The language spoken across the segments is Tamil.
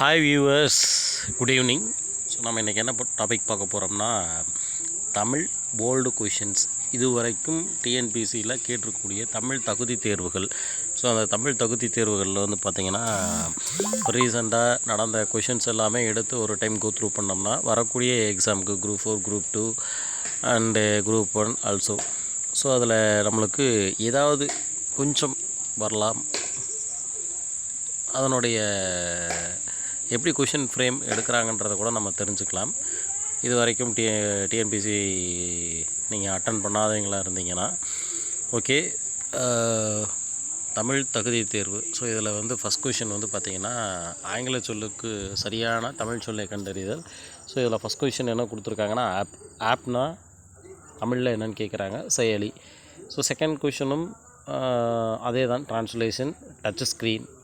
Hi viewers, good evening. So நம்ம இன்றைக்கி என்ன டாபிக் பார்க்க போகிறோம்னா, தமிழ் போல்டு கொஷின்ஸ். இதுவரைக்கும் டிஎன்பிசியில் கேட்டிருக்கக்கூடிய தமிழ் தகுதி தேர்வுகள். ஸோ அந்த தமிழ் தகுதி தேர்வுகளில் வந்து பார்த்திங்கன்னா, ரீசெண்டாக நடந்த கொஷின்ஸ் எல்லாமே எடுத்து ஒரு டைம் கோத்ரூ பண்ணோம்னா வரக்கூடிய எக்ஸாமுக்கு group 4, group 2 and group 1 also. So அதில் நம்மளுக்கு ஏதாவது கொஞ்சம் வரலாம். அதனுடைய எப்படி கொஷின் ஃப்ரேம் எடுக்கிறாங்கன்றதை கூட நம்ம தெரிஞ்சுக்கலாம். இது வரைக்கும் டிஎன்பிசி நீங்கள் அட்டன் பண்ணாதவங்களா இருந்தீங்கன்னா ஓகே. தமிழ் தகுதி தேர்வு. ஸோ இதில் வந்து ஃபஸ்ட் கொஷின் வந்து பார்த்திங்கன்னா, ஆங்கில சொல்லுக்கு சரியான தமிழ் சொல்லை கண்டறிதல். ஸோ இதில் ஃபஸ்ட் கொஷின் என்ன கொடுத்துருக்காங்கன்னா, ஆப்னா தமிழில் என்னென்னு கேட்குறாங்க, செயலி. ஸோ செகண்ட் கொஷினும் அதே தான், ட்ரான்ஸ்லேஷன்,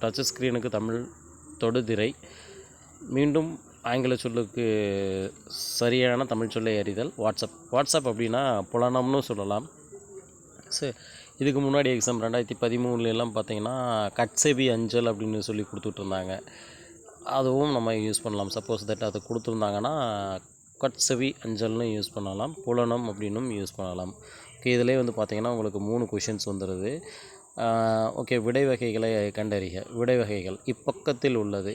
டச் ஸ்க்ரீனுக்கு தமிழ் தொடுதிரை. மீண்டும் ஆங்கில சொல்லுக்கு சரியான தமிழ் சொல்லை அறிதல். வாட்ஸ்அப் அப்படின்னா புலனம்னு சொல்லலாம். சரி, இதுக்கு முன்னாடி எக்ஸாம் 2013 பார்த்திங்கன்னா கட்செவி அஞ்சல் அப்படின்னு சொல்லி கொடுத்துட்ருந்தாங்க. அதுவும் நம்ம யூஸ் பண்ணலாம். சப்போஸ் தட் அது கொடுத்துருந்தாங்கன்னா கட்செவி அஞ்சல்னு யூஸ் பண்ணலாம், புலனம் அப்படின்னும் யூஸ் பண்ணலாம். ஓகே, இதிலே வந்து பார்த்திங்கன்னா உங்களுக்கு 3 கொஷின்ஸ் வந்துடுது. ஓகே, விடை வகைகளை கண்டறிக. விடை வகைகள் இப்பக்கத்தில் உள்ளது.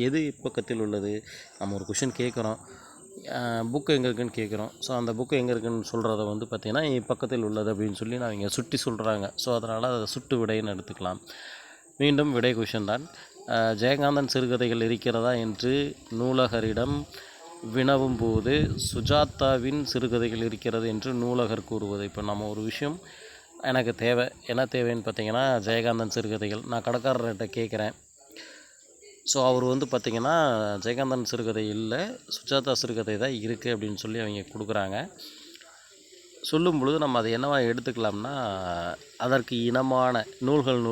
எது இப்பக்கத்தில் உள்ளது? நம்ம ஒரு கொஷின் கேட்குறோம், புக்கு எங்கே இருக்குதுன்னு கேட்குறோம். ஸோ அந்த புக்கு எங்கே இருக்குதுன்னு சொல்கிறத வந்து பார்த்திங்கன்னா இப்பக்கத்தில் உள்ளது அப்படின்னு சொல்லி நான் இங்கே சுட்டி சொல்கிறாங்க. ஸோ அதனால் அதை சுட்டு விடைன்னு எடுத்துக்கலாம். மீண்டும் விடை கொஷின் தான். ஜெயகாந்தன் சிறுகதைகள் இருக்கிறதா என்று நூலகரிடம் வினவும் போது சுஜாதாவின் சிறுகதைகள் இருக்கிறது என்று நூலகர் கூறுவது. இப்போ நம்ம ஒரு விஷயம் எனக்கு தேவை, என்ன தேவைன்னு பார்த்திங்கன்னா ஜெயகாந்தன் சிறுகதைகள். நான் கடைக்காரர்கிட்ட கேட்குறேன். ஸோ அவர் வந்து பார்த்திங்கன்னா ஜெயகாந்தன் சிறுகதை இல்லை, சுஜாதா சிறுகதை தான் இருக்குது அப்படின்னு சொல்லி அவங்க கொடுக்குறாங்க. சொல்லும் பொழுது நம்ம அதை என்னவா எடுத்துக்கலாம்னா, அதற்கு இனமான நூல்கள்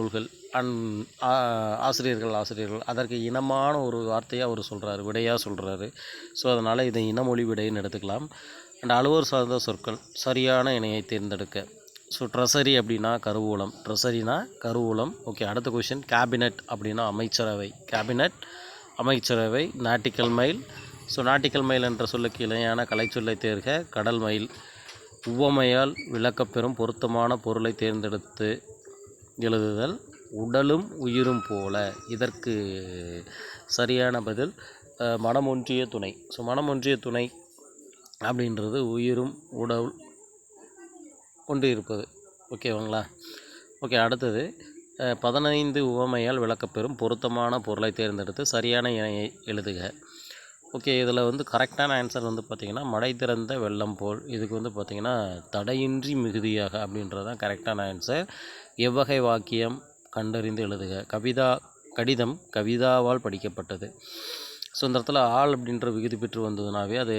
ஆசிரியர்கள் அதற்கு இனமான ஒரு வார்த்தையாக அவர் சொல்கிறாரு, விடையாக சொல்கிறாரு. ஸோ அதனால் இதை இனமொழி விடைன்னு எடுத்துக்கலாம். அண்ட் அலுவலர் சார்ந்த சொற்கள், சரியான இணையை தேர்ந்தெடுக்க. ஸோ ட்ரெஸரி அப்படின்னா கருவூலம். ஓகே, அடுத்த கொஷின் கேபினட் அப்படின்னா அமைச்சரவை. Nautical mile. So nautical mile என்ற சொல்லுக்கு இணையான கலைச்சொல்லை தேர்க. கடல் மைல். உவமையால் விளக்கப்பெறும் பொருத்தமான பொருளை தேர்ந்தெடுத்து எழுதுதல். உடலும் உயிரும் போல. இதற்கு சரியான பதில் மனமொன்றிய துணை. ஸோ மனமொன்றிய துணை அப்படின்றது உயிரும் உடல் கொண்டு இருப்பது. ஓகேவாங்களா? ஓகே, அடுத்தது 15 உவமையால் விளக்கப்பெறும் பொருத்தமான பொருளை தேர்ந்தெடுத்து சரியான இணையை எழுதுக. ஓகே, இதில் வந்து கரெக்டான ஆன்சர் வந்து பார்த்திங்கன்னா மடை திறந்த வெள்ளம் போல். இதுக்கு வந்து பார்த்திங்கன்னா தடையின்றி மிகுதியாக அப்படின்றது தான் கரெக்டான ஆன்சர். எவ்வகை வாக்கியம் கண்டறிந்து எழுதுக. கடிதம் கவிதாவால் படிக்கப்பட்டது. ஸோ இந்த இடத்துல ஆள் அப்படின்ற விகுதி பெற்று வந்ததுனாவே அது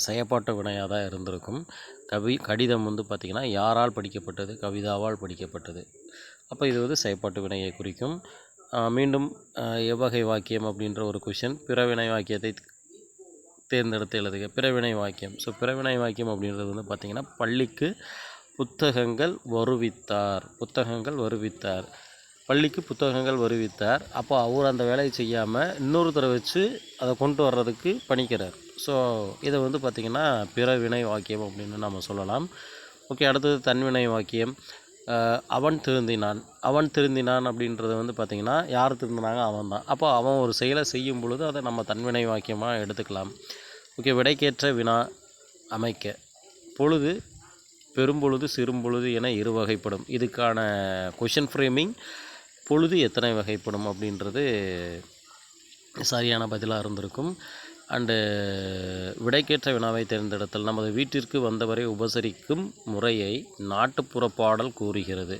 செயற்பாட்டு வினையாக தான் இருந்திருக்கும். கடிதம் வந்து பார்த்திங்கன்னா யாரால் படிக்கப்பட்டது? கவிதாவால் படிக்கப்பட்டது. அப்போ இது வந்து செயற்பாட்டு வினையை குறிக்கும். மீண்டும் எவ்வகை வாக்கியம் அப்படின்ற ஒரு கொஷின். பிறவினை வாக்கியத்தை தேர்ந்தெடுத்து எழுதுக. பிறவினை வாக்கியம். ஸோ பிறவினை வாக்கியம் அப்படின்றது வந்து பார்த்திங்கன்னா பள்ளிக்கு புத்தகங்கள் வருவித்தார். பள்ளிக்கு புத்தகங்கள் வருவித்தார். அப்போ அவர் அந்த வேலையை செய்யாமல் இன்னொருத்தரை வச்சு அதை கொண்டு வர்றதுக்கு பணிக்கிறார். ஸோ இதை வந்து பார்த்திங்கன்னா பிறவினை வாக்கியம் அப்படின்னு நம்ம சொல்லலாம். ஓகே, அடுத்தது தன்வினை வாக்கியம். அவன் திருந்தினான் அப்படின்றது வந்து பார்த்திங்கன்னா யார் திருந்தினாங்க? அவன் தான். அப்போ அவன் ஒரு செயலை செய்யும் பொழுது அதை நம்ம தன்வினை வாக்கியமாக எடுத்துக்கலாம். ஓகே, விடைக்கேற்ற வினா அமைக்க. பொழுது பெரும்பொழுது சிறும்பொழுது என 2 வகைப்படும். இதுக்கான கொஷின் ஃப்ரேமிங் பொழுது எத்தனை வகைப்படும் அப்படின்றது சரியான பதிலாக இருந்திருக்கும். அண்டு விடைக்கேற்ற வினாவை தேர்ந்தெடுத்தல். நமது வீட்டிற்கு வந்தவரை உபசரிக்கும் முறையை நாட்டுப்புற பாடல் கூறுகிறது.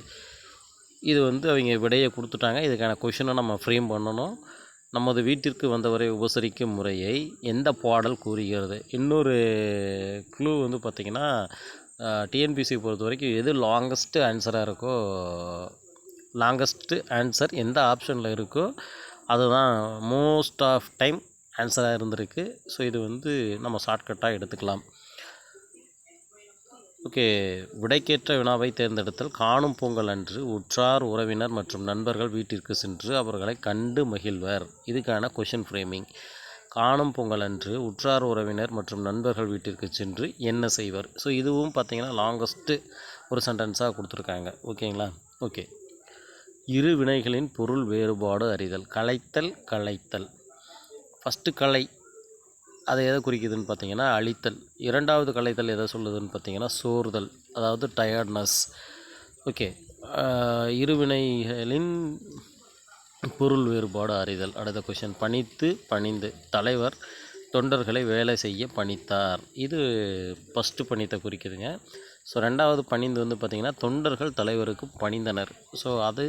இது வந்து அவங்க விடையை கொடுத்துட்டாங்க. இதுக்கான கொஷினை நம்ம ஃப்ரேம் பண்ணணும். நமது வீட்டிற்கு வந்தவரை உபசரிக்கும் முறையை எந்த பாடல் கூறுகிறது? இன்னொரு க்ளூ வந்து பார்த்திங்கன்னா, டிஎன்பிசி பொறுத்த வரைக்கும் எது லாங்கஸ்ட்டு ஆன்சர் எந்த ஆப்ஷனில் இருக்கோ அதுதான் மோஸ்ட் ஆஃப் டைம் ஆன்சராக இருந்திருக்கு. ஸோ இது வந்து நம்ம ஷார்ட்கட்டாக எடுத்துக்கலாம். ஓகே, விடைக்கேற்ற வினாவை தேர்ந்தெடுத்தல். காணும் பொங்கல் அன்று உற்றார் உறவினர் மற்றும் நண்பர்கள் வீட்டிற்கு சென்று அவர்களை கண்டு மகிழ்வர். இதுக்கான கொஷின் ஃப்ரேமிங். காணும் பொங்கல் அன்று உற்றார் உறவினர் மற்றும் நண்பர்கள் வீட்டிற்கு சென்று என்ன செய்வர்? ஸோ இதுவும் பார்த்திங்கன்னா லாங்கஸ்ட்டு ஒரு சென்டென்ஸாக கொடுத்துருக்காங்க. ஓகேங்களா? ஓகே, இரு வினைகளின் பொருள் வேறுபாடு அறிதல். கலைத்தல், களைத்தல். ஃபஸ்ட்டு கலை அதை எதை குறிக்குதுன்னு பார்த்தீங்கன்னா அழித்தல். இரண்டாவது கலைத்தல் எதை சொல்லுதுன்னு பார்த்தீங்கன்னா சோர்தல், அதாவது டயர்ட்னஸ். ஓகே, இருவினைகளின் பொருள் வேறுபாடு அறிதல். அடுத்த கொஷின். பணித்து, பணிந்து. தலைவர் தொண்டர்களை வேலை செய்ய பணித்தார். இது ஃபஸ்ட்டு பணித்தை குறிக்குதுங்க. ஸோ ரெண்டாவது பணிந்து வந்து பார்த்திங்கன்னா தொண்டர்கள் தலைவருக்கு பணிந்தனர். ஸோ அது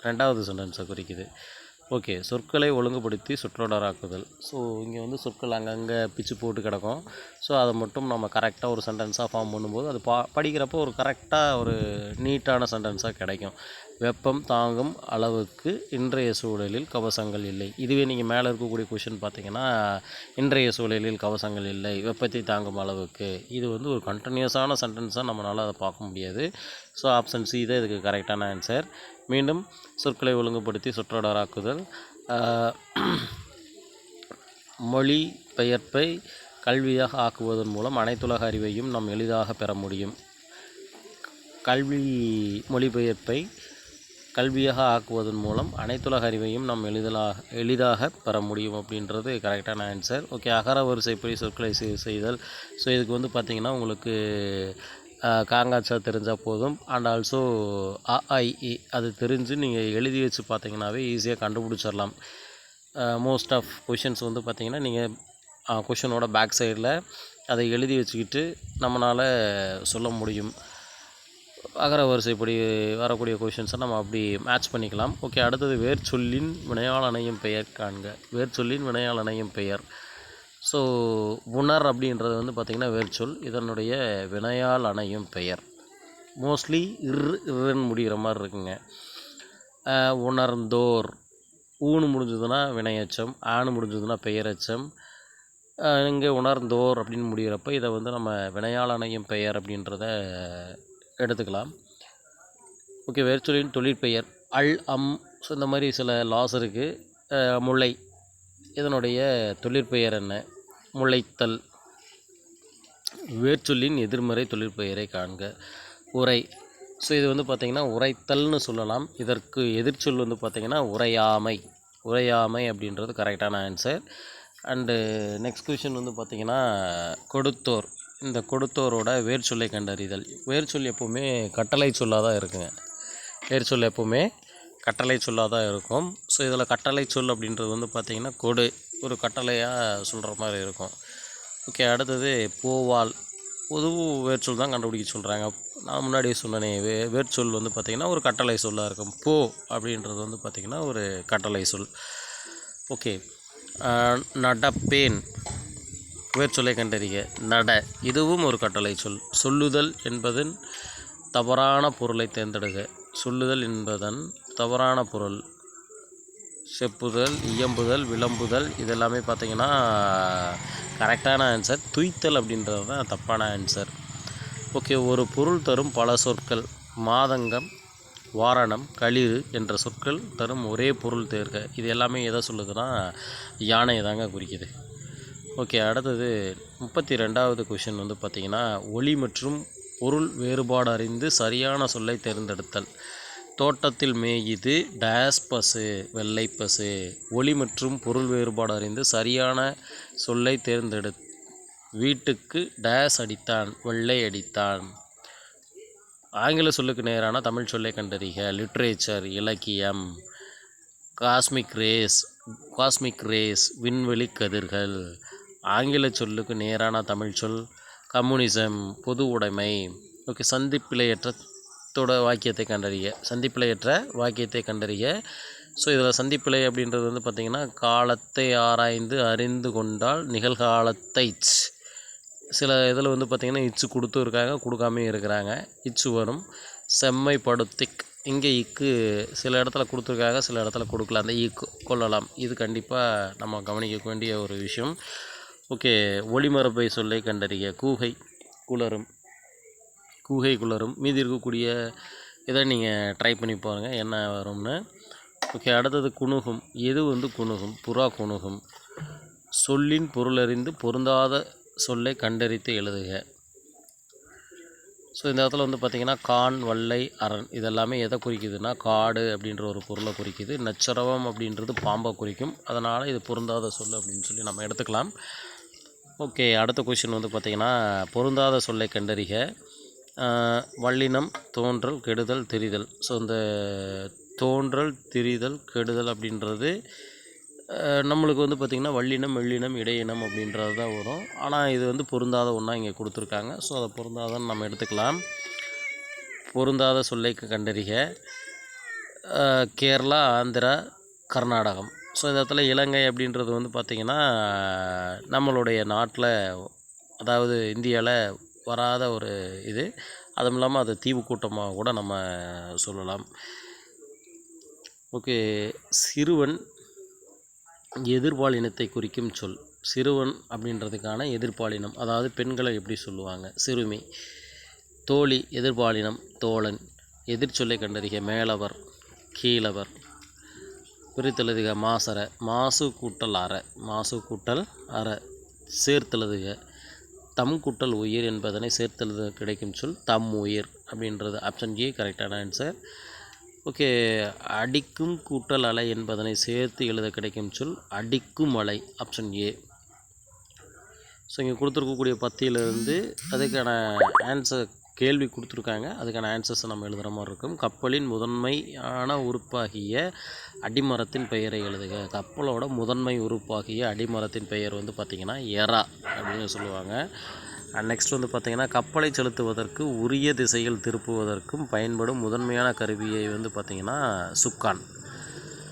ரெண்டாவது சென்டென்ஸை குறிக்குது. ஓகே, சொற்களை ஒழுங்குபடுத்தி சொற்றொடராக்குதல். ஸோ இங்கே வந்து சொற்கள் அங்கங்கே பிச்சு போட்டு கிடக்கும். ஸோ அதை மட்டும் நம்ம கரெக்டாக ஒரு சென்டென்ஸாக ஃபார்ம் பண்ணும்போது அது படிக்கிறப்போ ஒரு கரெக்டாக ஒரு நீட்டான சென்டென்ஸாக கிடைக்கும். வெப்பம் தாங்கும் அளவுக்கு இன்றைய சூழலில் கவசங்கள் இல்லை. இதுவே நீங்கள் மேலே இருக்கக்கூடிய கொஷின் பார்த்தீங்கன்னா இன்றைய சூழலில் கவசங்கள் இல்லை, வெப்பத்தை தாங்கும் அளவுக்கு. இது வந்து ஒரு கண்டினியூஸான சென்டென்ஸாக நம்மளால் அதை பார்க்க முடியாது. ஸோ ஆப்ஷன் சி தான் இதுக்கு கரெக்டான ஆன்சர். மீண்டும் சொற்களை ஒழுங்குபடுத்தி சொற்றொடராக்குதல். மொழி பெயர்ப்பை கல்வியாக ஆக்குவதன் மூலம் அனைத்துலக அறிவையும் நாம் எளிதாக பெற முடியும். மொழிபெயர்ப்பை கல்வியாக ஆக்குவதன் மூலம் அனைத்துலக அறிவையும் நாம் எளிதாக பெற முடியும் அப்படின்றது கரெக்டான ஆன்சர். ஓகே, அகர வரிசைப்படி சொற்களை செய்தல். ஸோ இதுக்கு வந்து பார்த்திங்கன்னா உங்களுக்கு காங்காச்சா தெரிஞ்சால் போதும். அண்ட் ஆல்சோ அஐஇ அது தெரிஞ்சு நீங்கள் எழுதி வச்சு பார்த்தீங்கன்னாவே ஈஸியாக கண்டுபிடிச்சிடலாம். மோஸ்ட் ஆஃப் கொஷின்ஸ் வந்து பார்த்திங்கன்னா நீங்கள் கொஷினோட பேக் சைடில் அதை எழுதி வச்சுக்கிட்டு நம்மளால் சொல்ல முடியும். அகர வரிசைப்படி வரக்கூடிய கொஷின்ஸை நம்ம அப்படி மேட்ச் பண்ணிக்கலாம். ஓகே, அடுத்தது வேர்ச்சொல்லின் வினையால் அணையும் பெயர் காண்க. வேர்ச்சொல்லின் வினையால் அணையும் பெயர். ஸோ உணர் அப்படின்றது வந்து பார்த்திங்கன்னா வேர்ச்சொல், இதனுடைய வினையால் அணையும் பெயர். மோஸ்ட்லி இர்ன்னு முடிகிற மாதிரி இருக்குங்க. உணர்ந்தோர், ஊனு முடிஞ்சதுன்னா வினையச்சம், ஆணு முடிஞ்சதுன்னா பெயரச்சம். இங்கே உணர்ந்தோர் அப்படின்னு முடிகிறப்ப இதை வந்து நம்ம வினையால் அணையும் பெயர் அப்படின்றத எடுத்துக்கலாம். ஓகே, வேர்ச்சொல்லின் தொழிற்பெயர் அல், அம். ஸோ இந்த மாதிரி சில லாஸ் இருக்குது. முல்லை, இதனுடைய தொழிற்பெயர் என்ன? முளைத்தல். வேர்ச்சொல்லின் எதிர்மறை தொழிற்பெயரை காண்க. உரை. ஸோ இது வந்து பார்த்திங்கன்னா உரைத்தல்னு சொல்லலாம். இதற்கு எதிர்ச்சொல் வந்து பார்த்திங்கன்னா உரையாமை. உரையாமை அப்படின்றது கரெக்டான ஆன்சர். அண்டு நெக்ஸ்ட் கொஷின் வந்து பார்த்திங்கன்னா கொடுத்தோர். இந்த கொடுத்தோரோட வேர்ச்சொல்லை கண்டறிதல். வேர்ச்சொல் எப்போவுமே கட்டளை சொல்லாக தான் இருக்குங்க. வேர்ச்சொல் எப்போவுமே கட்டளை சொல்லாக தான் இருக்கும். ஸோ இதில் கட்டளை சொல் அப்படின்றது வந்து பார்த்திங்கன்னா கொடு, ஒரு கட்டளையாக சொல்கிற மாதிரி இருக்கும். ஓகே, அடுத்தது போவால். பொது வேர்ச்சொல் தான் கண்டுபிடிக்க சொல்கிறாங்க. நான் முன்னாடியே சொன்னேனே, வேர்ச்சொல் வந்து பார்த்திங்கன்னா ஒரு கட்டளை சொல்லாக இருக்கும். போ அப்படின்றது வந்து பார்த்திங்கன்னா ஒரு கட்டளை சொல். ஓகே, நடப்பேன். வேர்ச்சொல்லை கண்டறிக. நட, இதுவும் ஒரு கட்டளை சொல். சொல்லுதல் என்பதன் தவறான பொருளை தேர்ந்தெடுக. சொல்லுதல் என்பதன் தவறான பொருள் செப்புதல், இயம்புதல், விளம்புதல். இதெல்லாமே பார்த்திங்கன்னா கரெக்டான ஆன்சர். துய்த்தல் அப்படின்றது தான் தப்பான ஆன்சர். ஓகே, ஒரு பொருள் தரும் பல சொற்கள். மாதங்கம், வாரணம், களிறு என்ற சொற்கள் தரும் ஒரே பொருள் தேர்க. இது எல்லாமே எதை சொல்லுதுன்னா யானை தாங்க குறிக்குது. ஓகே, அடுத்தது 32வது கொஷின் வந்து பார்த்திங்கன்னா ஒளி மற்றும் பொருள் வேறுபாடு அறிந்து சரியான சொல்லை தேர்ந்தெடுத்தல். தோட்டத்தில் மேயுது டேஸ் பசு, வெள்ளை பசு. ஒளி மற்றும் பொருள் வேறுபாடு அறிந்து சரியான சொல்லை தேர்ந்தெடு. வீட்டுக்கு டேஸ் அடித்தான், வெள்ளை அடித்தான். ஆங்கில சொல்லுக்கு நேரான தமிழ் சொல்லை கண்டறிக. லிட்ரேச்சர், இலக்கியம். காஸ்மிக் ரேஸ், விண்வெளி கதிர்கள். ஆங்கில சொல்லுக்கு நேரான தமிழ் சொல் கம்யூனிசம், பொது உடைமை. ஓகே, சந்திப்பிழையற்ற வாக்கியத்தை கண்டறிய. சந்திப்பிழையற்ற வாக்கியத்தை கண்டறிய. ஸோ இதில் சந்திப்பிழை அப்படின்றது வந்து பார்த்திங்கன்னா காலத்தை ஆராய்ந்து அறிந்து கொண்டால் நிகழ்காலத்தை. சில இதில் வந்து பார்த்திங்கன்னா இச்சு கொடுத்தும் இருக்காங்க, கொடுக்காமையும் இருக்கிறாங்க. இச்சு வரும். செம்மைப்படுத்திக். இங்கே இக்கு சில இடத்துல கொடுத்துருக்காங்க, சில இடத்துல கொடுக்கல. அந்த இக்கு கொள்ளலாம். இது கண்டிப்பாக நம்ம கவனிக்க வேண்டிய ஒரு விஷயம். ஓகே, ஒளிமரபை சொல்லை கண்டறிய. கூகை, குளரும். கூகை குளரும். மீதி இருக்கக்கூடிய இதை நீங்கள் ட்ரை பண்ணி பாருங்கள் என்ன வரும்னு. ஓகே, அடுத்தது குணுகும். எது வந்து குணுகும்? புறா குணுகும். சொல்லின் பொருளறிந்து பொருந்தாத சொல்லை கண்டறித்து எழுதுக. ஸோ இந்த இடத்துல வந்து பார்த்திங்கன்னா கான், வல்லை, அரண் இதெல்லாமே எதை குறிக்குதுன்னா காடு அப்படின்ற ஒரு பொருளை குறிக்குது. நச்சரவம் அப்படின்றது பாம்பை குறிக்கும். அதனால் இது பொருந்தாத சொல் அப்படின்னு சொல்லி நம்ம எடுத்துக்கலாம். ஓகே, அடுத்த கொஷின் வந்து பார்த்திங்கன்னா பொருந்தாத சொல்லை கண்டறிக. வல்லினம், தோன்றல், கெடுதல், திரிதல். ஸோ இந்த தோன்றல், திரிதல், கெடுதல் அப்படின்றது நம்மளுக்கு வந்து பார்த்திங்கன்னா வல்லினம், மெல்லினம், இடையினம் அப்படின்றது தான் வரும். ஆனால் இது வந்து பொருந்தாத ஒன்றா இங்கே கொடுத்துருக்காங்க. ஸோ அதை பொருந்தாதன்னு நம்ம எடுத்துக்கலாம். பொருந்தாத சொல்லை கண்டறிக. கேரளா, ஆந்திரா, கர்நாடகம். ஸோ இந்த இடத்துல இலங்கை அப்படின்றது வந்து பார்த்திங்கன்னா நம்மளுடைய நாட்டில், அதாவது இந்தியாவில் வராத ஒரு இது. அதுவும் இல்லாமல் அது தீவு கூட்டமாக கூட நம்ம சொல்லலாம். ஓகே, சிறுவன் எதிர்பாலினத்தை குறிக்கும் சொல். சிறுவன் அப்படின்றதுக்கான எதிர்பாலினம், அதாவது பெண்களை எப்படி சொல்லுவாங்க? சிறுமி. தோழி எதிர்பாலினம் தோழன். எதிர்ச்சொல்லை கண்டறிக. மேலவர், கீழவர். பிரித்தெழுதுக. மாசற. மாசு கூட்டல் அற. மாசு கூட்டல் அற. சேர்த்தெழுதுக. தம் கூட்டல் உயிர் என்பதனை சேர்த்தெழுத கிடைக்கும் சொல் தம் உயிர் அப்படின்றது ஆப்ஷன் ஏ கரெக்டான ஆன்சர். ஓகே, அடிக்கும் கூட்டல் அலை என்பதனை சேர்த்து எழுத கிடைக்கும் சொல் அடிக்கும் அலை. Option A. ஸோ இங்கே கொடுத்துருக்கக்கூடிய பத்தியிலிருந்து அதுக்கான ஆன்சர் கேள்வி கொடுத்துருக்காங்க. அதுக்கான ஆன்சர்ஸை நம்ம எழுதுகிற மாதிரி இருக்கும். கப்பலின் முதன்மையான உறுப்பாகிய அடிமரத்தின் பெயரை எழுதுக. கப்பலோட முதன்மை உறுப்பாகிய அடிமரத்தின் பெயர் வந்து பார்த்திங்கன்னா எறா அப்படின்னு சொல்லுவாங்க. நெக்ஸ்ட் வந்து பார்த்திங்கன்னா கப்பலை செலுத்துவதற்கு உரிய திசையில் திருப்புவதற்கும் பயன்படும் முதன்மையான கருவியை வந்து பார்த்திங்கன்னா சுக்கான்.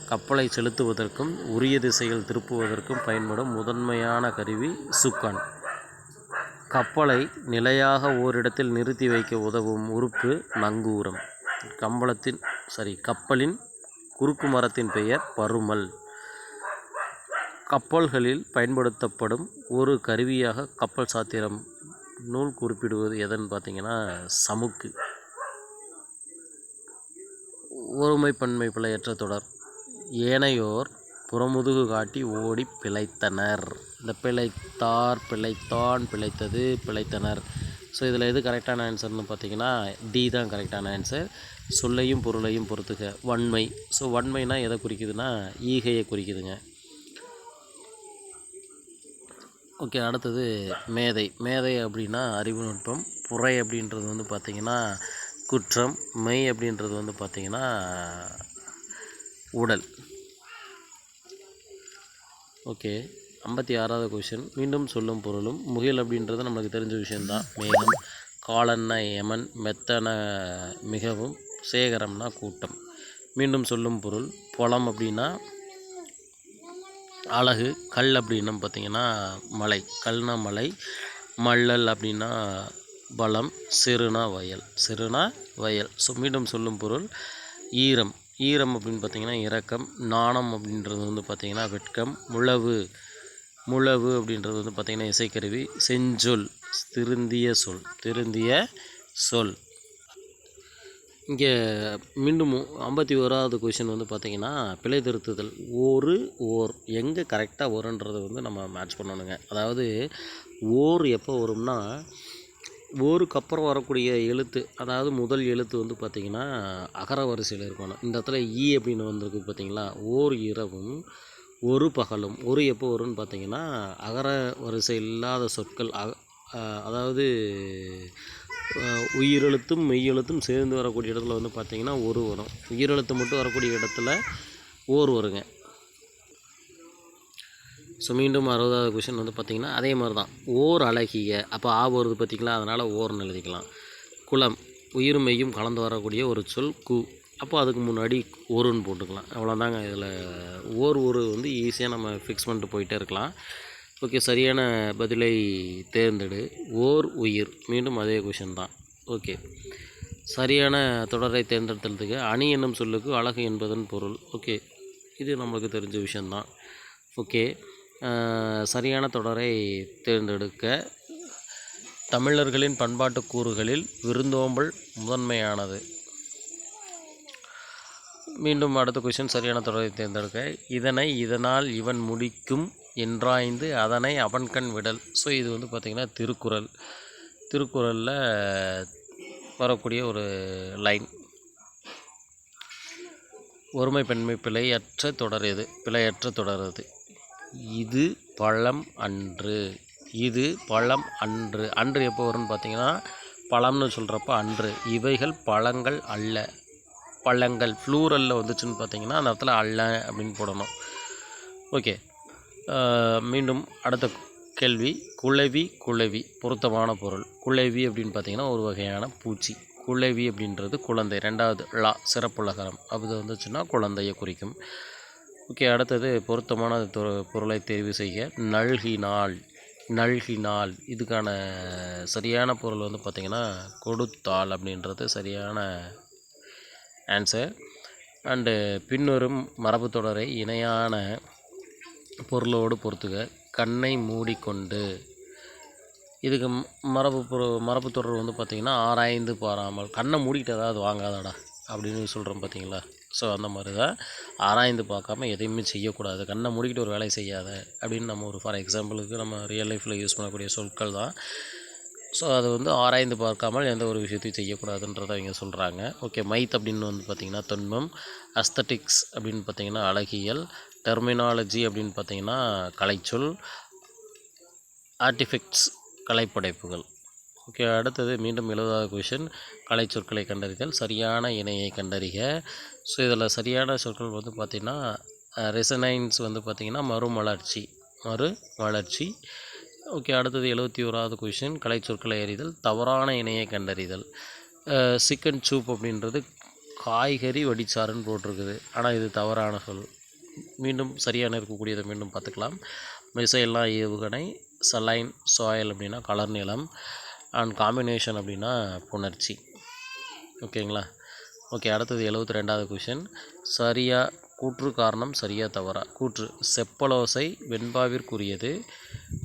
கப்பலை செலுத்துவதற்கும் உரிய திசையில் திருப்புவதற்கும் பயன்படும் முதன்மையான கருவி சுக்கான். கப்பலை நிலையாக ஓரிடத்தில் நிறுத்தி வைக்க உதவும் உறுப்பு நங்கூரம். கப்பலின் குறுக்கு மரத்தின் பெயர் பருமல். கப்பல்களில் பயன்படுத்தப்படும் ஒரு கருவியாக கப்பல் சாத்திரம் நூல் குறிப்பிடுவது எதன்னு பார்த்திங்கன்னா சமுக்கு. ஒருமை பன்மை பிழையற்ற தொடர். ஏனையோர் புறமுதுகு காட்டி ஓடி பிழைத்தனர். இந்த பிழைத்தார், பிழைத்தான், பிழைத்தது, பிழைத்தனர். ஸோ இதில் எது கரெக்டான ஆன்சர்னு பார்த்திங்கன்னா டி தான் கரெக்டான ஆன்சர். சொல்லையும் பொருளையும் பொறுத்துக. வன்மை. ஸோ வன்மைனா எதை குறிக்குதுன்னா ஈகையை குறிக்குதுங்க. ஓகே, அடுத்தது மேதை. மேதை அப்படின்னா அறிவு நுட்பம். புரை அப்படின்றது வந்து பார்த்திங்கன்னா குற்றம். மெய் அப்படின்றது வந்து பார்த்திங்கன்னா உடல். ஓகே, 56வது கொஷின். மீண்டும் சொல்லும் பொருளும். முகில் அப்படின்றது நம்மளுக்கு தெரிஞ்ச விஷயந்தான். மேகம். காலன்னா யமன். மெத்தன மிகவும். சேகரம்னா கூட்டம். மீண்டும் சொல்லும் பொருள். பொலம் அப்படின்னா அழகு. கல் அப்படின்னா பார்த்திங்கன்னா மலை. கல்னா மலை. மல்லல் அப்படின்னா பலம். சிறுனா வயல். சிறுனா வயல். ஸோ மீண்டும் சொல்லும் பொருள் ஈரம். ஈரம் அப்படின்னு பார்த்திங்கன்னா இரக்கம். நாணம் அப்படின்றது வந்து பார்த்திங்கன்னா வெட்கம். முழவு. முழவு அப்படின்றது வந்து பார்த்திங்கன்னா இசைக்கருவி. செஞ்சொல் திருந்திய சொல். திருந்திய சொல். இங்கே மீண்டும் 51வது கொஷின் வந்து பார்த்திங்கன்னா பிழை திருத்துதல். ஓர் எங்கே கரெக்டாக வரும்ன்றதை வந்து நம்ம மேட்ச் பண்ணணுங்க. அதாவது ஓர் எப்போ வரும்னா ஓருக்கு அப்புறம் வரக்கூடிய எழுத்து, அதாவது முதல் எழுத்து வந்து பார்த்திங்கன்னா அகர வரிசையில் இருக்கணும். இந்த இடத்துல ஈ அப்படின்னு வந்திருக்கு பார்த்திங்களா. ஓர் இரவும் ஒரு பகலும். ஒரு எப்போ வரும்னு பார்த்திங்கன்னா அகர வரிசை இல்லாத சொற்கள், அதாவது உயிரெழுத்தும் மெய்யெழுத்தும் சேர்ந்து வரக்கூடிய இடத்துல வந்து பார்த்திங்கன்னா ஒரு வரும். உயிரெழுத்து மட்டும் வரக்கூடிய இடத்துல ஓர் வருங்க. ஸோ மீண்டும் 60வது கொஷின் வந்து பார்த்திங்கன்னா அதே மாதிரி தான். ஓர் அழகிய. அப்போ ஆ வருது பார்த்திங்களா, அதனால் ஓர்னு எழுதிக்கலாம். குலம். உயிரும் மெய்யும் கலந்து வரக்கூடிய ஒரு சொல் கு. அப்போ அதுக்கு முன்னாடி ஒருன்னு போட்டுக்கலாம். அவ்வளோதாங்க. இதில் ஒரு வந்து ஈஸியாக நம்ம ஃபிக்ஸ் பண்ணிட்டு போயிட்டே இருக்கலாம். ஓகே, சரியான பதிலை தேர்ந்தெடு. ஓர் உயிர். மீண்டும் அதே கொஷின் தான். ஓகே, சரியான தொடரை தேர்ந்தெடுத்ததுக்கு அணி என்னும் சொல்லுக்கு அழகு என்பதன் பொருள். ஓகே, இது நம்மளுக்கு தெரிஞ்ச விஷயந்தான். ஓகே, சரியான தொடரை தேர்ந்தெடுக்க தமிழர்களின் பண்பாட்டு கூறுகளில் விருந்தோம்பல் முதன்மையானது. மீண்டும் அடுத்த கொஷின் சரியான தொடரை தேர்ந்தெடுக்க. இதனை இதனால் இவன் முடிக்கும் என்றாய்ந்து அதனை அவன்கண் விடல். ஸோ இது வந்து பார்த்திங்கன்னா திருக்குறளில் வரக்கூடிய ஒரு லைன். ஒருமை பெண்மை பிழையற்ற தொடர் எது? பிழையற்ற தொடர் எது? இது பழம் அன்று. இது பழம் அன்று. அன்று எப்போ வரும்னு பார்த்தீங்கன்னா பழம்னு சொல்கிறப்ப அன்று. இவைகள் பழங்கள் அல்ல. பழங்கள் ப்ளூரலில் வந்துச்சுன்னு பார்த்தீங்கன்னா அந்த இடத்துல அல்ல அப்படின்னு போடணும். ஓகே, மீண்டும் அடுத்த கேள்வி. குளவி பொருத்தமான பொருள். குளவி அப்படின்னு பார்த்தீங்கன்னா ஒரு வகையான பூச்சி. குளவி அப்படின்றது குழந்தை. ரெண்டாவது சிறப்புலகரம் அது வந்துச்சுன்னா குழந்தையை குறிக்கும். ஓகே, அடுத்தது பொருத்தமான பொருளை தேர்வு செய்ய. நல்கினால் இதுக்கான சரியான பொருள் வந்து பார்த்திங்கன்னா கொடுத்தால் அப்படின்றது சரியான ஆன்சர். அண்டு பின்வரும் மரபு தொடரை இணையான பொருளோடு பொறுத்துக. கண்ணை மூடிக்கொண்டு. இதுக்கு மரபு தொடர் வந்து பார்த்திங்கன்னா ஆராய்ந்து பாராமல். கண்ணை மூடிக்கிட்டு ஏதாவது வாங்காதடா அப்படின்னு சொல்கிறோம் பார்த்தீங்களா. ஸோ அந்த மாதிரி தான் ஆராய்ந்து பார்க்காம எதையுமே செய்யக்கூடாது. கண்ணை மூடிக்கிட்டு ஒரு வேலையை செய்யாத அப்படின்னு நம்ம ஒரு ஃபார் எக்ஸாம்பிளுக்கு நம்ம ரியல் லைஃப்பில் யூஸ் பண்ணக்கூடிய சொற்கள் தான். ஸோ அது வந்து ஆராய்ந்து பார்க்காமல் எந்த ஒரு விஷயத்தையும் செய்யக்கூடாதுன்றதை அவங்க சொல்கிறாங்க. ஓகே, மைத் அப்படின்னு வந்து பார்த்திங்கன்னா தொன்மம். அஸ்தட்டிக்ஸ் அப்படின்னு பார்த்திங்கன்னா அழகியல். டெர்மினாலஜி அப்படின்னு பார்த்திங்கன்னா கலைச்சொல். ஆர்டிஃபெக்ட்ஸ் கலைப்படைப்புகள். ஓகே, அடுத்தது மீண்டும் 70வது கொஷின். கலை சொற்களை கண்டறிதல். சரியான இணையை கண்டறிக. ஸோ இதில் சரியான சொற்கள் வந்து பார்த்திங்கன்னா ரெசனைன்ஸ் வந்து பார்த்திங்கன்னா மறுமலர்ச்சி. ஓகே, அடுத்தது 71வது கொஷின். கலை சொற்களை அறிதல். தவறான இணையை கண்டறிதல். சிக்கன் சூப் அப்படின்றது காய்கறி வடிச்சாருன்னு போட்டிருக்குது, ஆனால் இது தவறான சொல். மீண்டும் சரியான இருக்கக்கூடியதை மீண்டும் பார்த்துக்கலாம். மிசைல்லாம் ஏவுகணை. சலைன் சாயல் அப்படின்னா கலர் நிலம். அண்ட் காம்பினேஷன் அப்படின்னா புணர்ச்சி. ஓகேங்களா. ஓகே, அடுத்தது 72வது கொஷின். கூற்று காரணம் சரியா தவறா. கூற்று. செப்பலோசை வெண்பாவிற்குரியது.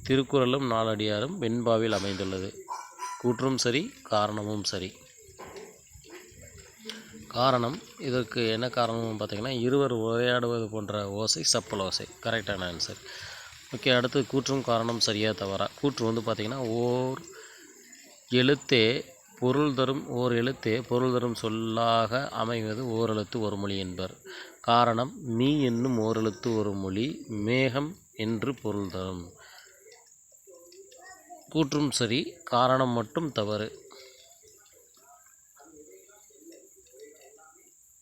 திருக்குறளும் நாலடியாரும் வெண்பாவில் அமைந்துள்ளது. கூற்றும் சரி, காரணமும் சரி. காரணம், இதற்கு என்ன காரணம்னு பார்த்திங்கன்னா இருவர் உரையாடுவது போன்ற ஓசை செப்பலோசை. கரெக்டான ஆன்சர். ஓகே, அடுத்து கூற்றும் காரணம் சரியா தவறா. கூற்று வந்து பார்த்திங்கன்னா ஓர் எழுத்தே பொருள் தரும் சொல்லாக அமைவது ஓரெழுத்து ஒரு மொழி என்பர். காரணம், மீ என்னும் ஓரெழுத்து ஒரு மொழி, மேகம் என்று பொருள் தரும். கூற்றும் சரி, காரணம் மட்டும் தவறு.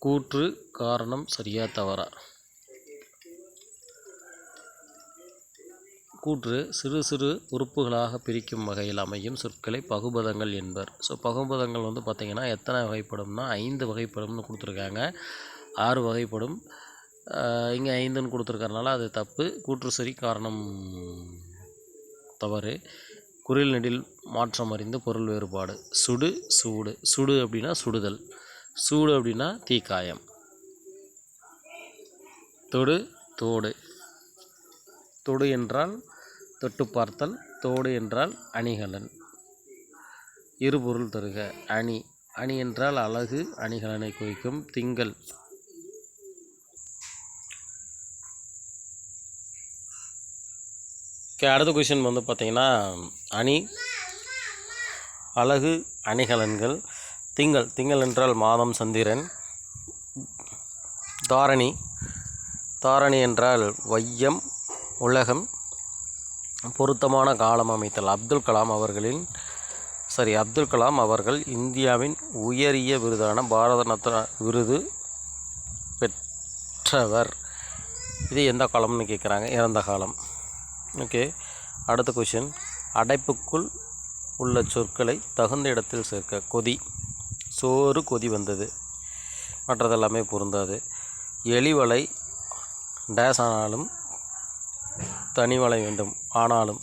கூற்று காரணம் சரியா தவறா. கூற்று சிறு சிறு உறுப்புகளாக பிரிக்கும் வகையில் அமையும் சொற்களை பகுபதங்கள் என்பர். ஸோ பகுபதங்கள் வந்து பார்த்திங்கன்னா எத்தனை வகைப்படும்னா 5 வகைப்படும்னு கொடுத்துருக்காங்க. 6 வகைப்படும். இங்கே 5ன்னு கொடுத்துருக்கறனால அது தப்பு. கூற்று சரி, காரணம் தவறு. குறில் நெடில் மாற்றம் அறிந்து பொருள் வேறுபாடு. சுடு அப்படின்னா சுடுதல். சூடு அப்படின்னா தீக்காயம். தொடு என்றால் தொட்டு பார்த்தல். தோடு என்றால் அணிகலன். இருபொருள் தருக. அணி என்றால் அழகு, அணிகலனை குறிக்கும். திங்கள். அடுத்த கொஷின் வந்து பார்த்திங்கன்னா அணி, அழகு, அணிகலன்கள். திங்கள் என்றால் மாதம், சந்திரன். தாரணி என்றால் வையம், உலகம். பொருத்தமான காலம் அமைத்தல். அப்துல் கலாம் அவர்கள் இந்தியாவின் உயரிய விருதான பாரத ரத்னா விருது பெற்றவர். இது எந்த காலம்னு கேட்குறாங்க. இறந்த காலம். ஓகே, அடுத்த கொஷின். அடைப்புக்குள் உள்ள சொற்களை தகுந்த இடத்தில் சேர்க்க. கொதி. சோறு கொதி வந்தது. மற்றதெல்லாமே பொருந்தாது. எலிவலை டேஸ் ஆனாலும் தனி வலை வேண்டும். ஆனாலும்